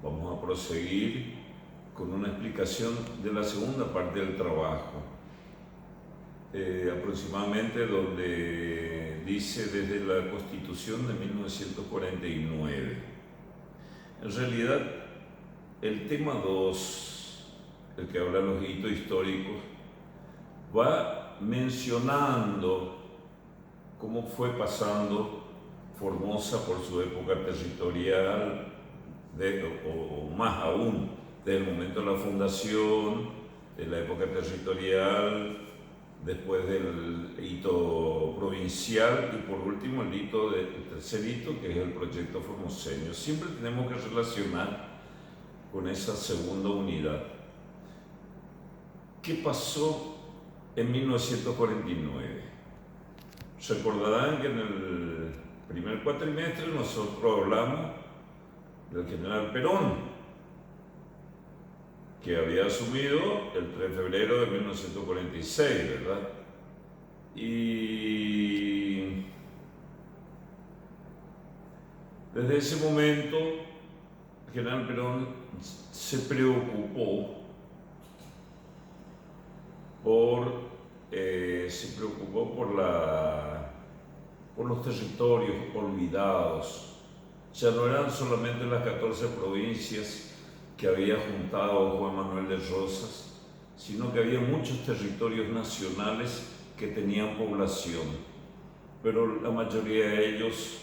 Vamos a proseguir con una explicación de la segunda parte del trabajo, aproximadamente donde dice desde la Constitución de 1949. En realidad, el tema 2, el que habla de los hitos históricos, va mencionando cómo fue pasando Formosa por su época territorial, o más aún, desde el momento de la fundación, de la época territorial, después del hito provincial y por último el tercer hito, que es el proyecto formoseño. Siempre tenemos que relacionar con esa segunda unidad. ¿Qué pasó en 1949? Recordarán que en el primer cuatrimestre nosotros hablamos del general Perón, que había asumido el 3 de febrero de 1946, ¿verdad? Y desde ese momento, el general Perón se preocupó por los territorios olvidados. Ya no eran solamente las 14 provincias que había juntado Juan Manuel de Rosas, sino que había muchos territorios nacionales que tenían población, pero la mayoría de ellos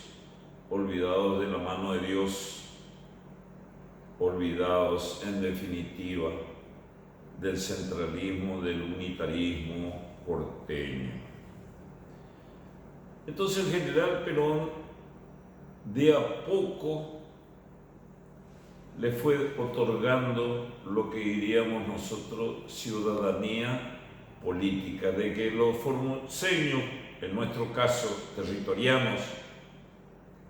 olvidados de la mano de Dios, olvidados en definitiva del centralismo, del unitarismo porteño. Entonces el general Perón de a poco le fue otorgando lo que diríamos nosotros ciudadanía política, de que los formoseños, en nuestro caso territorianos,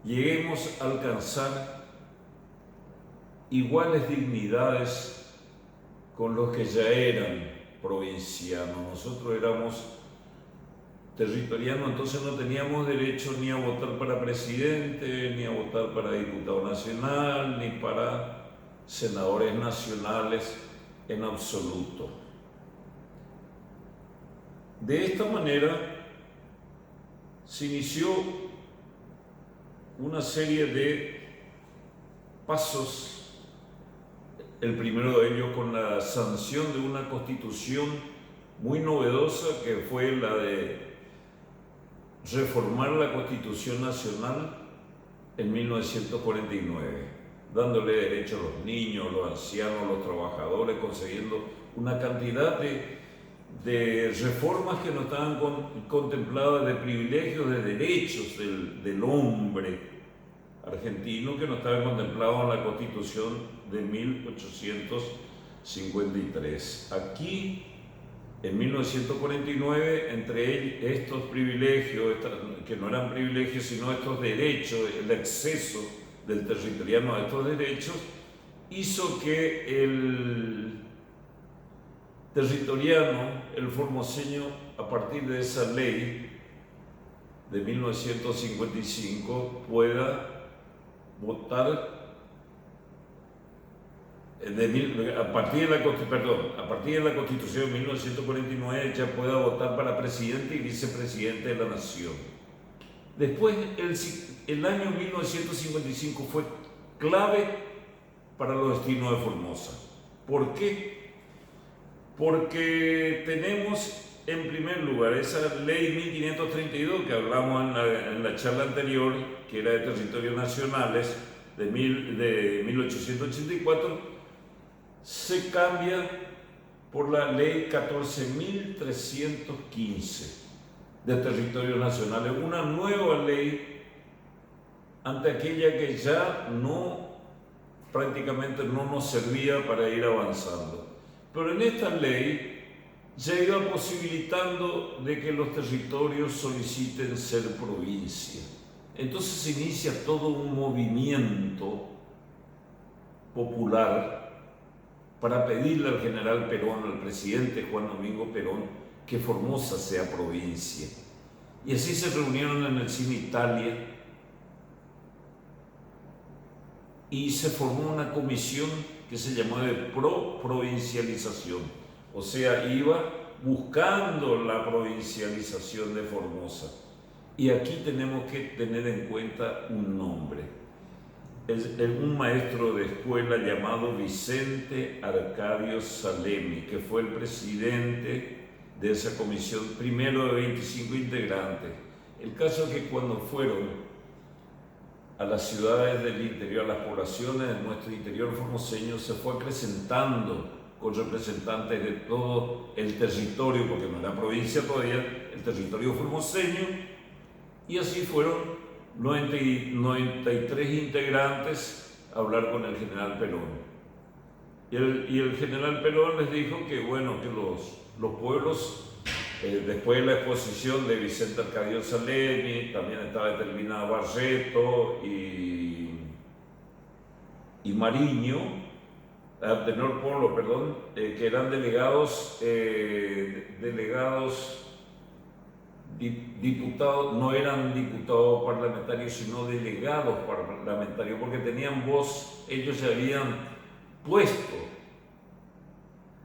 lleguemos a alcanzar iguales dignidades con los que ya eran provincianos. Nosotros éramos territorianos, entonces no teníamos derecho ni a votar para presidente, ni a votar para diputado nacional, ni para senadores nacionales en absoluto. De esta manera se inició una serie de pasos, el primero de ellos con la sanción de una constitución muy novedosa, que fue la de reformar la Constitución Nacional en 1949, dándole derecho a los niños, a los ancianos, a los trabajadores, consiguiendo una cantidad de reformas que no estaban contempladas, de privilegios, de derechos del hombre argentino, que no estaban contemplados en la Constitución de 1853. Aquí, en 1949, entre estos privilegios, que no eran privilegios, sino estos derechos, el acceso del territoriano a estos derechos, hizo que el territoriano, el formoseño, a partir de esa ley de 1955, pueda votar. A partir de la Constitución de 1949 ya pueda votar para presidente y vicepresidente de la nación. Después, el año 1955 fue clave para los destinos de Formosa. ¿Por qué? Porque tenemos, en primer lugar, esa ley 1532 que hablamos en la charla anterior, que era de territorios nacionales, de 1884, se cambia por la ley 14.315 de territorios nacionales, una nueva ley ante aquella que ya prácticamente no nos servía para ir avanzando. Pero en esta ley ya iba posibilitando de que los territorios soliciten ser provincia. Entonces se inicia todo un movimiento popular para pedirle al general Perón, al presidente Juan Domingo Perón, que Formosa sea provincia. Y así se reunieron en el Cine Italia y se formó una comisión que se llamó de provincialización, o sea, iba buscando la provincialización de Formosa. Y aquí tenemos que tener en cuenta un nombre. Un maestro de escuela llamado Vicente Arcadio Salemi, que fue el presidente de esa comisión, primero de 25 integrantes. El caso es que cuando fueron a las ciudades del interior, a las poblaciones de nuestro interior formoseño, se fue acrecentando con representantes de todo el territorio, porque no era provincia todavía, el territorio formoseño, y así fueron 93 integrantes a hablar con el general Perón. Y el general Perón les dijo que, bueno, que los pueblos, después de la exposición de Vicente Arcadio Salemi, también estaba determinada Barreto y Mariño, Tenor Polo, perdón, que eran diputados, no eran diputados parlamentarios, sino delegados parlamentarios, porque tenían voz, ellos se habían puesto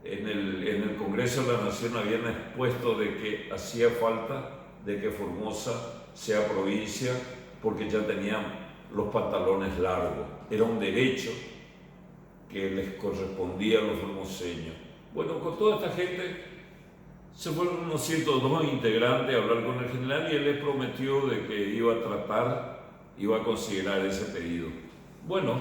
en el Congreso de la Nación, habían expuesto de que hacía falta de que Formosa sea provincia, porque ya tenían los pantalones largos, era un derecho que les correspondía a los formoseños. Bueno, con toda esta gente se fueron unos 102 integrantes a hablar con el general y él les prometió de que iba a considerar ese pedido. Bueno,